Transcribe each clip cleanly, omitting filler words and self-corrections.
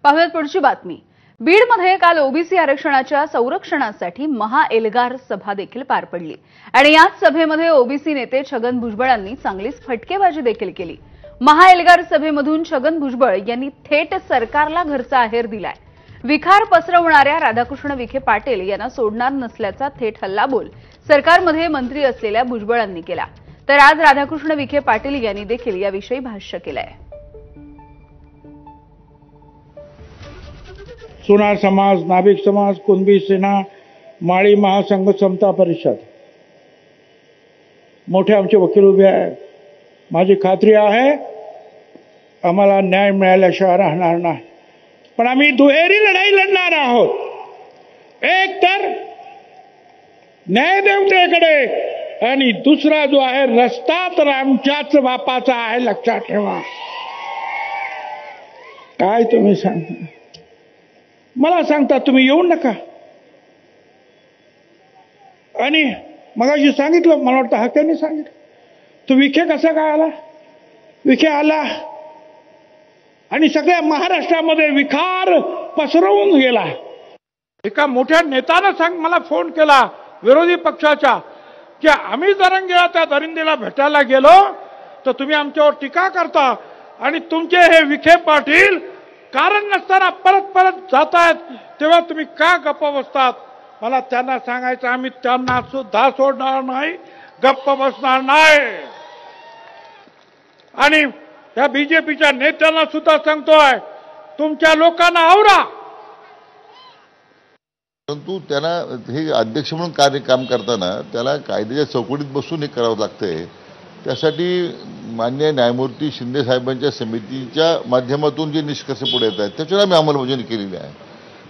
पाहुयात पुढची बातमी। बीडमध्ये काल ओबीसी आरक्षणाच्या संरक्षणासाठी महाएल्गार सभा देखील पार पडली आणि याच सभेमध्ये ओबीसी नेते छगन भुजबळांनी चांगलीच फटकेबाजी देखील केली। महाएल्गार सभेमधून छगन भुजबळ यांनी थेट सरकारला घरचा आहेर दिलाय। विखार पसरवणाऱ्या राधाकृष्ण विखे पाटील यांना सोडणार नसल्याचा थेट हल्लाबोल सरकारमध्ये मंत्री असलेल्या भुजबळांनी केला। तर आज राधाकृष्ण विखे पाटील यांनी देखील याविषयी भाष्य केलंय। सुनार समाज, नाभिक समाज, कुणबी सेना, माळी महासंघ समता परिषद मोठे आमचे वकील उभे आहेत। माझी खात्री आहे आम्हाला न्याय मिळाल्याशिवाय राहणार नाही, पण आम्ही दुहेरी लढाई लढणार आहोत। एक तर न्यायदेवतेकडे आणि दुसरा जो आहे रस्ता तर आमच्याच बापाचा आहे, लक्षात ठेवा। काय तुम्ही सांगता? मला सांगता तुम्ही येऊ नका, आणि मगाशी सांगितलं, मला वाटतं हाक्याने सांगितलं, तो विखे कसा काय आला? विखे आला आणि सगळ्या महाराष्ट्रामध्ये विखार पसरवून गेला। एका मोठ्या नेत्यानं मला फोन केला विरोधी पक्षाच्या, की आम्ही जरंगेला त्या दरिंदेला भेटायला गेलो तर तुम्ही आमच्यावर टीका करता आणि तुमचे हे विखे पाटील कारण नसताना परत परत जातायत, तेव्हा तुम्ही का गप्प बसतात? मला त्यांना सांगायचं, आम्ही त्यांना सुद्धा सोडणार नाही, गप्प बसणार नाही। आणि या बीजेपीच्या नेत्यांना सुद्धा सांगतोय, तुमच्या लोकांना आवरा। परंतु त्यांना हे अध्यक्ष म्हणून काम करताना त्याला कायद्याच्या चौकटीत बसून हे करावं लागतंय। त्यासाठी माननीय न्यायमूर्ती शिंदे साहेबांच्या समितीच्या माध्यमातून जे निष्कर्ष पुढे येत आहेत त्याच्यावर आम्ही अंमलबजावणी केलेली आहे।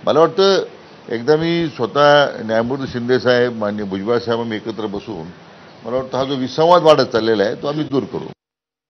मला वाटतं एकदा मी स्वतः न्यायमूर्ती शिंदे साहेब, माननीय भुजबळ साहेब आम्ही एकत्र बसून मला वाटतं हा जो विसंवाद वाढत चाललेला आहे तो आम्ही दूर करू।